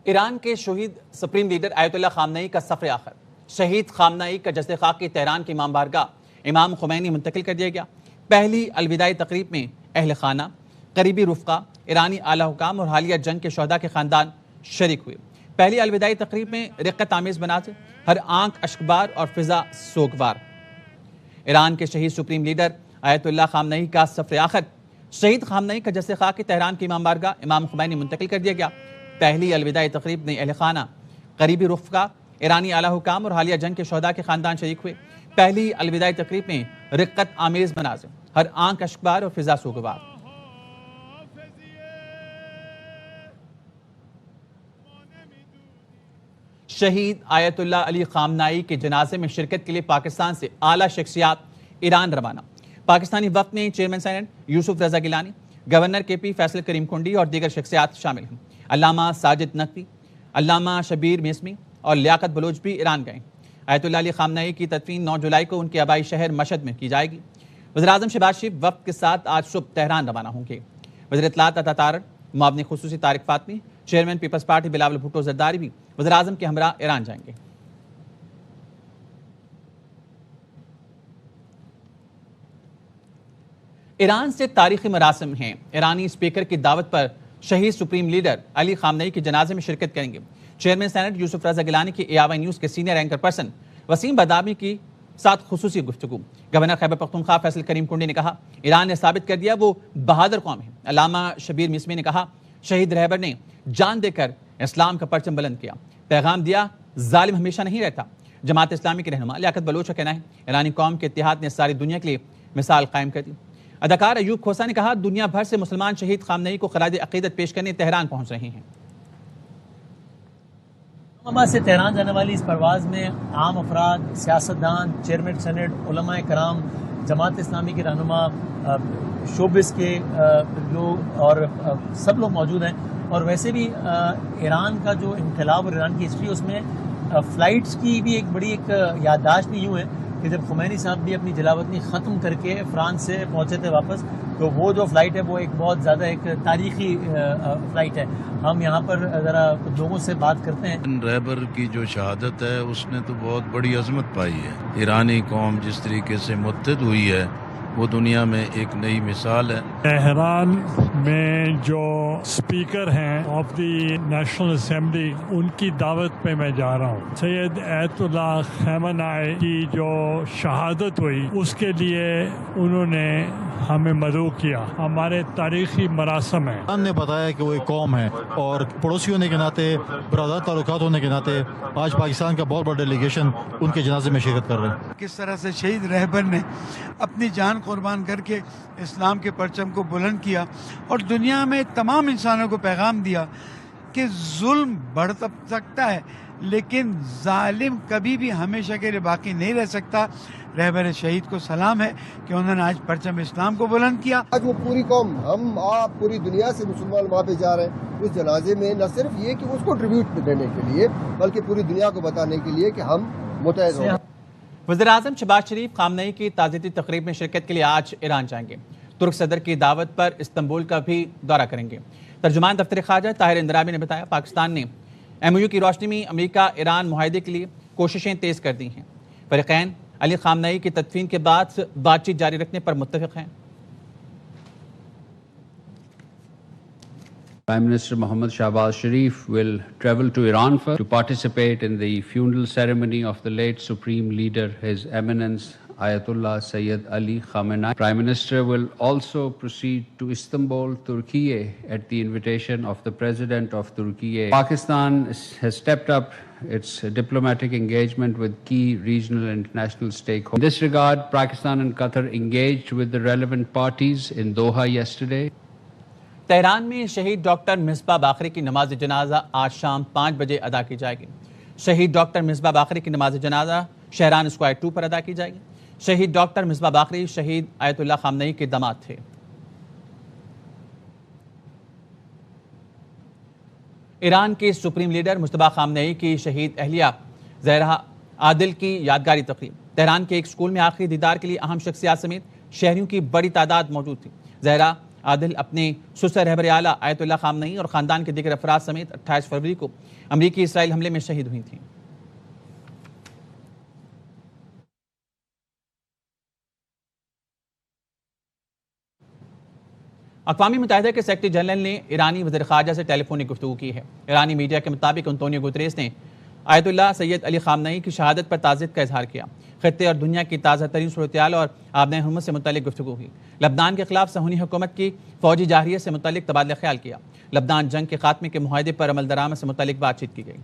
ایران کے شہید supreme leader آیت اللہ خامنئی کا سفر آخر، شہید خامنئی کا جسد خاک کی تہران کی امام بارگاہ امام خمینی منتقل کر دیا گیا۔ پہلی الوداعی تقریب میں اہل خانہ، قریبی رفقا، ایرانی اعلیٰ حکام اور حالیہ جنگ کے شہداء کے خاندان شریک ہوئے۔ پہلی الوداعی تقریب میں رقت آمیز مناظر، ہر آنکھ اشکبار اور فضا سوگوار۔ ایران کے شہید سپریم لیڈر آیت اللہ خامنئی کا سفر آخر، شہید خامنئی کا جسد خاک کی تہران کی امام بارگاہ امام خمینی منتقل کر دیا گیا۔ پہلی الوداعی تقریب میں اہل خانہ، قریبی رفقا، ایرانی اعلیٰ حکام اور حالیہ جنگ کے شہداء کے خاندان شریک ہوئے۔ پہلی الوداعی تقریب میں رقت آمیز مناظر، ہر آنکھ اشکبار اور فضا سوگوار۔ شہید آیت اللہ علی خامنئی کے جنازے میں شرکت کے لیے پاکستان سے اعلیٰ شخصیات ایران روانہ۔ پاکستانی وفد میں چیئرمین سینٹ یوسف رضا گیلانی، گورنر کے پی فیصل کریم کنڈی اور دیگر شخصیات شامل ہیں۔ علامہ ساجد نقوی، علامہ شبیر میسمی اور لیاقت بلوچ بھی ایران گئے۔ آیت اللہ علی خامنئی کی تدفین 9 جولائی کو ان کے آبائی شہر مشہد میں کی جائے گی۔ وزیراعظم شہباز شریف وفد کے ساتھ آج صبح تہران روانہ ہوں گے۔ وزیر اطلاعات عطا تارڑ، معاون خصوصی Tariq Fatemi, chairman Peoples Party Bilawal Bhutto Zardari بھی وزیراعظم کے ہمراہ ایران جائیں گے۔ ایران سے تاریخی مراسم ہیں۔ ایرانی اسپیکر کی دعوت پر شہید سپریم لیڈر علی خامنئی کے جنازے میں شرکت کریں گے۔ چیئرمین سینٹ یوسف رضا گیلانی کی ARY نیوز کے سینئر اینکر پرسن وسیم بادامی کی ساتھ خصوصی گفتگو۔ گورنر خیبر پختونخوا فیصل کریم کنڈی نے کہا، ایران نے ثابت کر دیا وہ بہادر قوم ہے۔ علامہ شبیر میسمی نے کہا، شہید رہبر نے جان دے کر اسلام کا پرچم بلند کیا، پیغام دیا ظالم ہمیشہ نہیں رہتا۔ جماعت اسلامی کے رہنما لیاقت بلوچ کا کہنا ہے، ایرانی قوم کے اتحاد نے ساری دنیا کے لیے مثال قائم کر دی۔ اداکار ایوب کھوسا نے کہا، دنیا بھر سے مسلمان شہید خامنئی کو خراج عقیدت پیش کرنے تہران پہنچ رہے ہیں۔ اسلام سے تہران جانے والی اس پرواز میں عام افراد، سیاستدان، چیئرمین سینٹ، علماء کرام، جماعت اسلامی کے رہنما، شوبز کے لوگ اور سب لوگ موجود ہیں۔ اور ویسے بھی ایران کا جو انقلاب اور ایران کی ہسٹری، اس میں فلائٹس کی بھی ایک بڑی یادداشت بھی یوں ہے کہ جب خمینی صاحب بھی اپنی جلاوطنی ختم کر کے فرانس سے پہنچے تھے واپس، تو وہ جو فلائٹ ہے وہ ایک بہت زیادہ ایک تاریخی فلائٹ ہے۔ ہم یہاں پر ذرا لوگوں سے بات کرتے ہیں۔ رہبر کی جو شہادت ہے اس نے تو بہت بڑی عظمت پائی ہے۔ ایرانی قوم جس طریقے سے متحد ہوئی ہے وہ دنیا میں ایک نئی مثال ہے۔ تہران میں جو اسپیکر ہیں آف دی نیشنل اسمبلی، ان کی دعوت پہ میں جا رہا ہوں۔ سید آیت اللہ خامنئی کی جو شہادت ہوئی اس کے لیے انہوں نے ہمیں مدعو کیا۔ ہمارے تاریخی مراسم ہیں۔ ایران نے بتایا کہ وہ ایک قوم ہے اور پڑوسی ہونے کے ناطے، برادر تعلقات ہونے کے ناطے آج پاکستان کا بہت بڑا ڈیلیگیشن ان کے جنازے میں شرکت کر رہے ہیں۔ کس طرح سے شہید رہبر نے اپنی جان قربان کر کے اسلام کے پرچم کو بلند کیا اور دنیا میں تمام انسانوں کو پیغام دیا کہ ظلم بڑھ سکتا ہے لیکن ظالم کبھی بھی ہمیشہ کے لیے باقی نہیں رہ سکتا۔ رہبر شہید کو سلام ہے کہ انہوں نے آج پرچم اسلام کو بلند کیا۔ آج وہ پوری قوم، ہم آپ پوری دنیا سے مسلمان وہاں پہ جا رہے ہیں اس جنازے میں، نہ صرف یہ کہ اس کو ٹریبیوٹ دینے کے لیے بلکہ پوری دنیا کو بتانے کے لیے کہ ہم متحد ہوں۔ وزیراعظم شہباز شریف خامنئی کی تعزیتی تقریب میں شرکت کے لیے آج ایران جائیں گے۔ ترک صدر کی دعوت پر استنبول کا بھی دورہ کریں گے۔ ترجمان دفتر خارجہ طاہر اندرابی نے بتایا، پاکستان نے MOU کی روشنی میں امریکہ ایران معاہدے کے لیے کوششیں تیز کر دی ہیں۔ فریقین علی خامنئی کی تدفین کے بعد بات چیت جاری رکھنے پر متفق ہیں۔ Prime Minister Mohammad Shahbaz Sharif will travel to Iran first to participate in the funeral ceremony of the late Supreme Leader, His Eminence Ayatollah Sayyid Ali Khamenei. Prime Minister will also proceed to Istanbul, Turkey at the invitation of the President of Turkey. Pakistan has stepped up its diplomatic engagement with key regional and international stakeholders. In this regard, Pakistan and Qatar engaged with the relevant parties in Doha yesterday. Tehran میں شہید doctor Misbah باقری کی نماز جنازہ آج شام 5 بجے ادا کی جائے گی۔ شہید ڈاکٹر مصباح باقری کی نماز جنازہ شہران اسکوائر 2 پر ادا کی جائے گی۔ شہید ڈاکٹر مصباح باقری شہید آیت اللہ خامنئی کے داماد تھے۔ ایران کے سپریم لیڈر مجتبیٰ خامنئی کی شہید اہلیہ زہرا عادل کی یادگاری تقریب۔ تہران کے ایک اسکول میں آخری دیدار کے لیے اہم شخصیات سمیت شہریوں کی بڑی تعداد موجود تھی۔ زہرا عادل اپنے سسر رہبر اعلیٰ آیت اللہ خامنئی اور خاندان کے دیگر افراد سمیت 28 فروری کو امریکی اسرائیل حملے میں شہید ہوئی تھیں۔ اقوام متحدہ کے سیکرٹری جنرل نے ایرانی وزیر خارجہ سے ٹیلی فونک گفتگو کی ہے۔ ایرانی میڈیا کے مطابق انطونیو گوتریس نے آیت اللہ سید علی خامنئی کی شہادت پر تعزیت کا اظہار کیا۔ خطے اور دنیا کی تازہ ترین صورتحال اور آبنۂ حرمت سے متعلق گفتگو کی۔ لبنان کے خلاف صہیونی حکومت کی فوجی جارحیت سے متعلق تبادلہ خیال کیا۔ لبنان جنگ کے خاتمے کے معاہدے پر عمل درآمد سے متعلق بات چیت کی گئی۔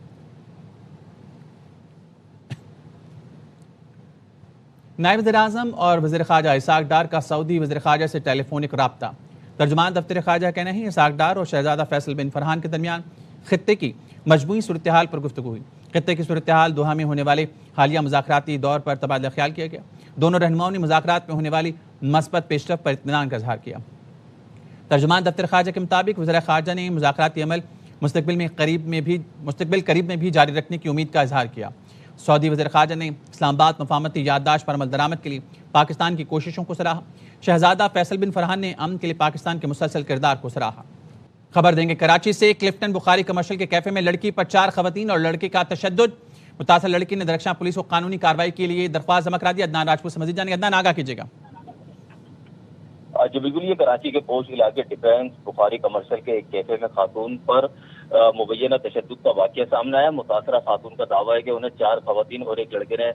نائب وزیر اعظم اور وزیر خارجہ اسحاق ڈار کا سعودی وزیر خارجہ سے ٹیلی فونک رابطہ۔ ترجمان دفتر خارجہ کا کہنا ہے اسحاق ڈار اور شہزادہ فیصل بن فرحان کے درمیان خطے کی مجموعی صورتحال پر گفتگو ہوئی۔ خطے کی صورتحال دوحہ میں ہونے والے حالیہ مذاکراتی دور پر تبادلہ خیال کیا گیا۔ دونوں رہنماؤں نے مذاکرات میں ہونے والی مثبت پیش رفت پر اطمینان کا اظہار کیا۔ ترجمان دفتر خارجہ کے مطابق وزیر خارجہ نے مذاکراتی عمل مستقبل قریب میں بھی جاری رکھنے کی امید کا اظہار کیا۔ سعودی وزیر خارجہ نے اسلام آباد مفاہمتی یادداشت پر عمل درآمد کے لیے پاکستان کی کوششوں کو سراہا۔ شہزادہ فیصل بن فرحان نے امن کے لیے پاکستان کے مسلسل کردار کو سراہا۔ خبر دیں گے کراچی سے کلفٹن بخاری کمرشل کے کیفے میں لڑکی پر 4 خواتین اور لڑکے کا تشدد۔ متاثر لڑکی نے درخشاں پولیس کو قانونی کارروائی کے لیے درخواست جمع کرا دی۔ عدنان راجپوت سے مزید جانیں گے۔ عدنان آگاہ کیجیے گا۔ جو بالکل یہ کراچی کے پوش علاقے ڈیفینس بخاری کمرشل کے ایک کیفے میں خاتون پر مبینہ تشدد کا واقعہ سامنے آیا۔ متاثرہ خاتون کا دعویٰ ہے کہ انہیں 4 خواتین اور ایک لڑکے نے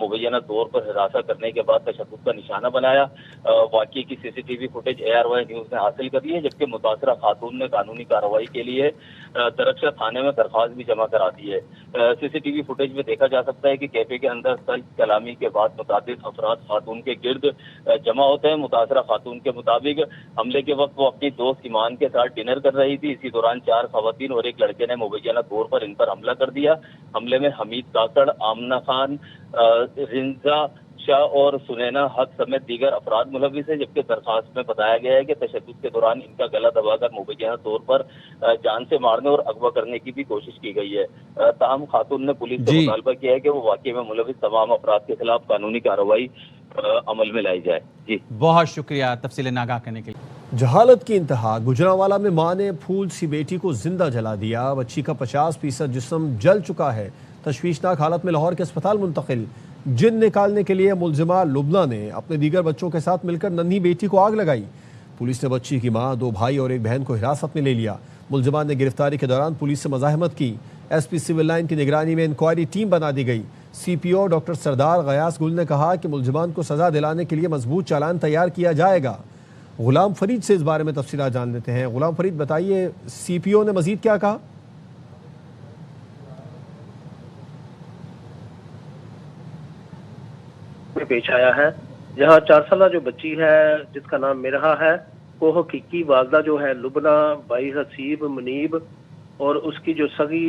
مبینہ طور پر ہراساں کرنے کے بعد تشدد کا نشانہ بنایا۔ واقعے کی CCTV فوٹیج ARY نیوز نے حاصل کر لی ہے، جبکہ متاثرہ خاتون نے قانونی کارروائی کے لیے درخشاں تھانے میں درخواست بھی جمع کرا دی ہے۔ CCTV فوٹیج میں دیکھا جا سکتا ہے کہ کیفے کے اندر تلخ کلامی کے بعد متعدد افراد خاتون کے گرد جمع ہوتے ہیں۔ متاثرہ خاتون کے مطابق حملے کے وقت وہ اپنی دوست ایمان کے ساتھ ڈنر کر رہی تھی۔ اسی دوران 4 خواتین اور ایک لڑکے نے مبینہ طور پر ان پر حملہ کر دیا۔ حملے میں حمید کاکڑ، آمنہ خان، رنزا شاہ اور سنینا حق سمیت دیگر افراد ملوث ہیں، جبکہ درخواست میں بتایا گیا ہے کہ تشدد کے دوران ان کا گلا دبا کر مبینہ طور پر جان سے مارنے اور اغوا کرنے کی بھی کوشش کی گئی ہے۔ تاہم خاتون نے پولیس سے مطالبہ کیا ہے کہ وہ واقعے میں ملوث تمام افراد کے خلاف قانونی کارروائی عمل میں لائی جائے۔ جی بہت شکریہ تفصیل آگاہ کرنے کے لیے۔ جہالت کی انتہا، گجرانوالہ میں ماں نے پھول سی بیٹی کو زندہ جلا دیا۔ بچی کا 50% جسم جل چکا ہے، تشویشناک حالت میں لاہور کے اسپتال منتقل۔ جن نکالنے کے لیے ملزمہ لبنہ نے اپنے دیگر بچوں کے ساتھ مل کر ننھی بیٹی کو آگ لگائی۔ پولیس نے بچی کی ماں، 2 بھائی اور ایک بہن کو حراست میں لے لیا۔ ملزمان نے گرفتاری کے دوران پولیس سے مزاحمت کی۔ SP سول لائن کی نگرانی میں انکوائری ٹیم بنا دی گئی۔ CPO ڈاکٹر سردار غیاث گل نے کہا کہ ملزمان کو سزا دلانے کے لیے مضبوط چالان تیار کیا جائے گا۔ غلام فرید سے اس بارے میں تفصیلات جان لیتے ہیں۔ غلام فرید بتائیے، CPO نے مزید کیا کہا؟ پیش آیا ہے جہاں 4 سالہ جو بچی ہے جس کا نام مرحا ہے، وہ حقیقی والدہ جو ہے لبنہ، بھائی حسیب، منیب اور اس کی جو سگی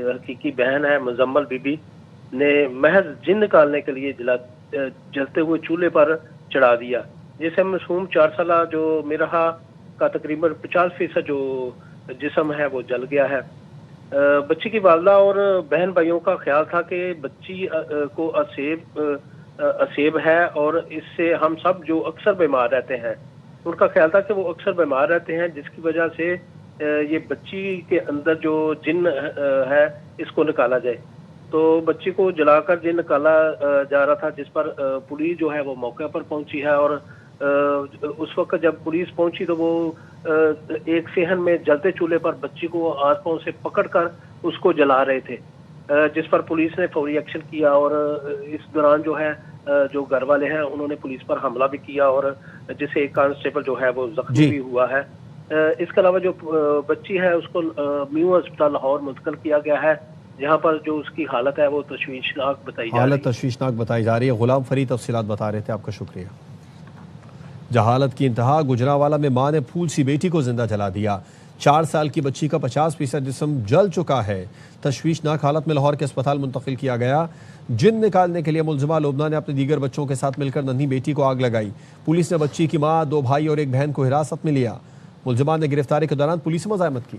حقیقی بہن ہے مزمل بی بی نے محض جن نکالنے کے لیے جلتے ہوئے چولہے پر چڑھا دیا، جسے معصوم 4 سالہ جو مرحا کا تقریباً 50% جو جسم ہے وہ جل گیا ہے۔ بچی کی والدہ اور بہن بھائیوں کا خیال تھا کہ بچی کو اسیب ہے اور اس سے ہم سب جو اکثر بیمار رہتے ہیں، ان کا خیال تھا کہ وہ اکثر بیمار رہتے ہیں، جس کی وجہ سے یہ بچی کے اندر جو جن ہے اس کو نکالا جائے۔ تو بچی کو جلا کر جن نکالا جا رہا تھا، جس پر پولیس جو ہے وہ موقع پر پہنچی ہے، اور اس وقت جب پولیس پہنچی تو وہ ایک صحن میں جلتے چولہے پر بچی کو ہاتھ پاؤں سے پکڑ کر اس کو جلا رہے تھے، جس پر پولیس نے فوری ایکشن کیا، اور اس دوران جو ہے جو گھر والے ہیں انہوں نے پولیس پر حملہ بھی کیا، اور جسے ایک کانسٹیبل جو ہے وہ زخمی بھی ہوا ہے۔ اس کے علاوہ جو بچی ہے اس کو میو ہسپتال لاہور منتقل کیا گیا ہے، جہاں پر جو اس کی حالت ہے وہ تشویشناک بتائی جا رہی ہے۔ حالت تشویشناک بتائی جا رہی ہے۔ غلام فرید تفصیلات بتا رہے تھے، آپ کا شکریہ۔ جہالت کی انتہا، گجرانوالہ میں ماں نے پھول سی بیٹی کو زندہ جلا دیا۔ 4 سال کی بچی کا 50% جسم جل چکا ہے، تشویشناک حالت میں لاہور کے اسپتال منتقل کیا گیا۔ جن نکالنے کے لیے ملزمہ لبنہ نے اپنے دیگر بچوں کے ساتھ مل کر ننھی بیٹی کو آگ لگائی۔ پولیس نے بچی کی ماں، 2 بھائی اور ایک بہن کو حراست میں لیا۔ ملزمان نے گرفتاری کے دوران پولیس سے مزاحمت کی۔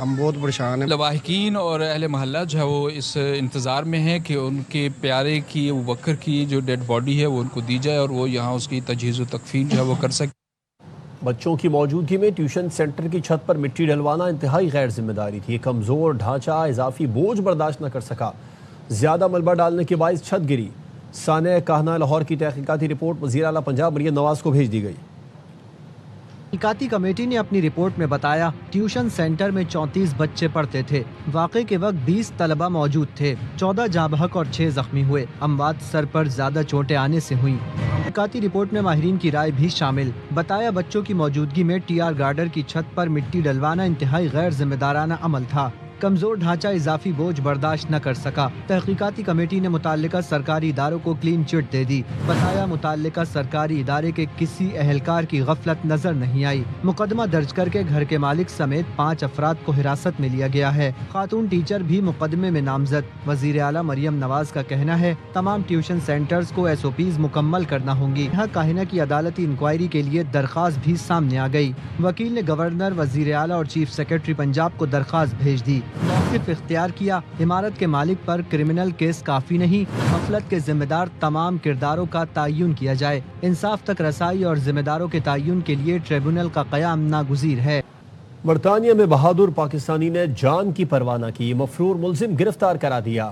ہم بہت پریشان ہیں. لواحقین اور اہل محلہ جو ہے وہ اس انتظار میں ہیں کہ ان کے پیارے کی ابو بکر کی جو ڈیڈ باڈی ہے وہ ان کو دی جائے اور وہ یہاں اس کی تجہیز و تکفین جو ہے وہ کر سکے. بچوں کی موجودگی میں ٹیوشن سینٹر کی چھت پر مٹی ڈلوانا انتہائی غیر ذمہ داری تھی. کمزور ڈھانچہ اضافی بوجھ برداشت نہ کر سکا. زیادہ ملبہ ڈالنے کے باعث چھت گری. سانحہ کاہنہ لاہور کی تحقیقاتی رپورٹ وزیر اعلیٰ پنجاب مریم نواز کو بھیج دی گئی. تحقیقاتی کمیٹی نے اپنی رپورٹ میں بتایا ٹیوشن سینٹر میں 34 بچے پڑھتے تھے. واقعے کے وقت 20 طلبہ موجود تھے. 14 جاں بحق اور 6 زخمی ہوئے. اموات سر پر زیادہ چوٹیں آنے سے ہوئیں. تحقیقاتی رپورٹ میں ماہرین کی رائے بھی شامل. بتایا بچوں کی موجودگی میں ٹی آر گارڈر کی چھت پر مٹی ڈلوانا انتہائی غیر ذمہ دارانہ عمل تھا. کمزور ڈھانچہ اضافی بوجھ برداشت نہ کر سکا. تحقیقاتی کمیٹی نے متعلقہ سرکاری اداروں کو کلین چٹ دے دی. بتایا متعلقہ سرکاری ادارے کے کسی اہلکار کی غفلت نظر نہیں آئی. مقدمہ درج کر کے گھر کے مالک سمیت 5 افراد کو حراست میں لیا گیا ہے. خاتون ٹیچر بھی مقدمے میں نامزد. وزیر اعلیٰ مریم نواز کا کہنا ہے تمام ٹیوشن سینٹرز کو SOPs مکمل کرنا ہوں گی. یہاں کاہنہ کی عدالتی انکوائری کے لیے درخواست بھی سامنے آ گئی. وکیل نے گورنر، وزیر اعلیٰ اور چیف سیکرٹری پنجاب کو درخواست بھیج دی. موقف اختیار کیا. عمارت کے مالک پر کرمنل کیس کافی نہیں، غفلت کے ذمہ دار تمام کرداروں کا تعین کیا جائے. انصاف تک رسائی اور ذمہ داروں کے تعین کے لیے ٹریبونل کا قیام ناگزیر ہے. برطانیہ میں بہادر پاکستانی نے جان کی پرواہ نہ کی. مفرور ملزم گرفتار کرا دیا.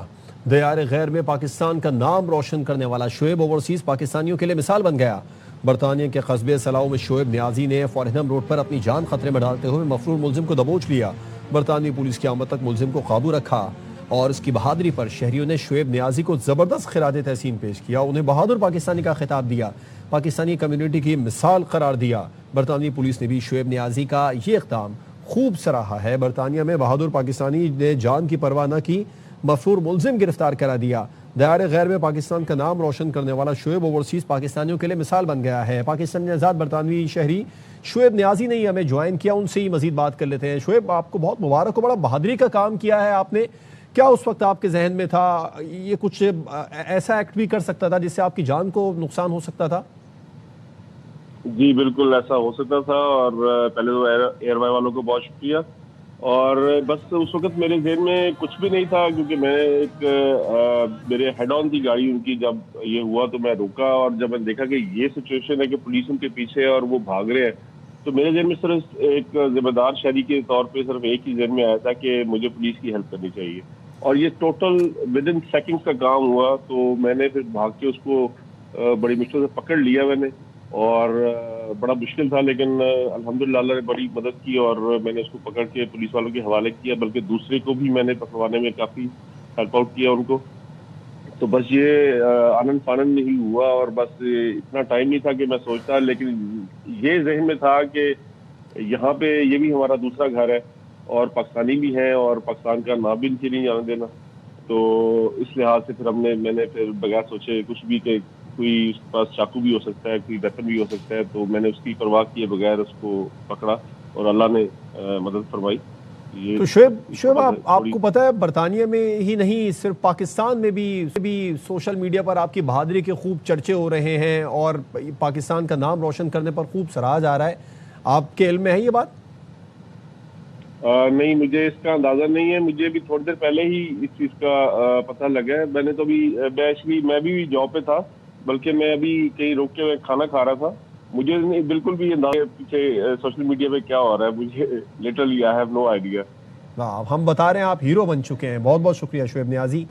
دیار غیر میں پاکستان کا نام روشن کرنے والا شعیب اوورسیز پاکستانیوں کے لیے مثال بن گیا. برطانیہ کے قصبے سلاؤ میں شعیب نیازی نے فورنہم روڈ پر اپنی جان خطرے میں ڈالتے ہوئے مفرور ملزم کو دبوچ لیا. برطانوی پولیس کی آمد تک ملزم کو قابو رکھا اور اس کی بہادری پر شہریوں نے شعیب نیازی کو زبردست خراج تحسین پیش کیا. انہیں بہادر پاکستانی کا خطاب دیا. پاکستانی کمیونٹی کی مثال قرار دیا. برطانوی پولیس نے بھی شعیب نیازی کا یہ اقدام خوب سراہا ہے. برطانیہ میں بہادر پاکستانی نے جان کی پرواہ نہ کی. مفرور ملزم گرفتار کرا دیا. دیار غیر میں پاکستان کا نام روشن کرنے والا شعیب اوورسیز پاکستانیوں کے لیے مثال بن گیا ہے. پاکستانی آزاد برطانوی شہری شعیب نیازی نے ہمیں جوائن کیا. ان سے ہی مزید بات کر لیتے ہیں. شعیب، آپ کو بہت مبارک ہو، بڑا بہادری کا کام کیا ہے آپ نے. کیا اس وقت آپ کے ذہن میں تھا؟ یہ کچھ ایسا ایکٹ بھی کر سکتا تھا جس سے آپ کی جان کو نقصان ہو سکتا تھا؟ جی بالکل ایسا ہو سکتا تھا، اور پہلے تو ایئر وائی والوں کو بہت شکریہ. اور بس اس وقت میرے ذہن میں کچھ بھی نہیں تھا، کیونکہ میں ایک میرے ہیڈ آن تھی گاڑی ان کی. جب یہ ہوا تو میں روکا، اور جب میں نے دیکھا کہ یہ سچویشن ہے کہ پولیس ان کے پیچھے ہے اور وہ بھاگ رہے ہیں، تو میرے ذہن میں صرف ایک ذمہ دار شہری کے طور پہ صرف ایک ہی ذہن میں آیا تھا کہ مجھے پولیس کی ہیلپ کرنی چاہیے. اور یہ ٹوٹل ود ان سیکنڈز کا کام ہوا. تو میں نے پھر بھاگ کے اس کو بڑی مشکل سے پکڑ لیا میں نے، اور بڑا مشکل تھا، لیکن الحمدللہ اللہ نے بڑی مدد کی اور میں نے اس کو پکڑ کے پولیس والوں کے حوالے کیا. بلکہ دوسرے کو بھی میں نے پکڑوانے میں کافی ہیلپ آؤٹ کیا ان کو. تو بس یہ آنند فانند نہیں ہوا، اور بس اتنا ٹائم نہیں تھا کہ میں سوچتا، لیکن یہ ذہن میں تھا کہ یہاں پہ یہ بھی ہمارا دوسرا گھر ہے اور پاکستانی بھی ہیں، اور پاکستان کا نام بھی نہیں جانے دینا. تو اس لحاظ سے پھر میں نے پھر بغیر سوچے کچھ بھی کہ کوئی اس کے پاس چاقو بھی ہو سکتا ہے، کوئی ویپن بھی ہو سکتا ہے، تو میں نے اس کی پرواہ کیے بغیر اس کو پکڑا اور اللہ نے مدد فرمائی. تو شعیب آپ کو پتہ ہے برطانیہ میں ہی نہیں، صرف پاکستان میں بھی سوشل میڈیا پر آپ کی بہادری کے خوب چرچے ہو رہے ہیں اور پاکستان کا نام روشن کرنے پر خوب سراہا جا رہا ہے. آپ کے علم میں ہے یہ بات؟ نہیں، مجھے اس کا اندازہ نہیں ہے. مجھے بھی تھوڑی دیر پہلے ہی اس چیز کا پتہ لگا ہے. میں نے تو میں بھی جاب پہ تھا، بلکہ میں ابھی کہیں روک کے کھانا کھا رہا تھا. مجھے بالکل بھی اندازہ پیچھے سوشل میڈیا پہ کیا ہو رہا ہے، مجھے literally I have no idea. ہم بتا رہے ہیں آپ ہیرو بن چکے ہیں. بہت بہت شکریہ شعیب نیازی.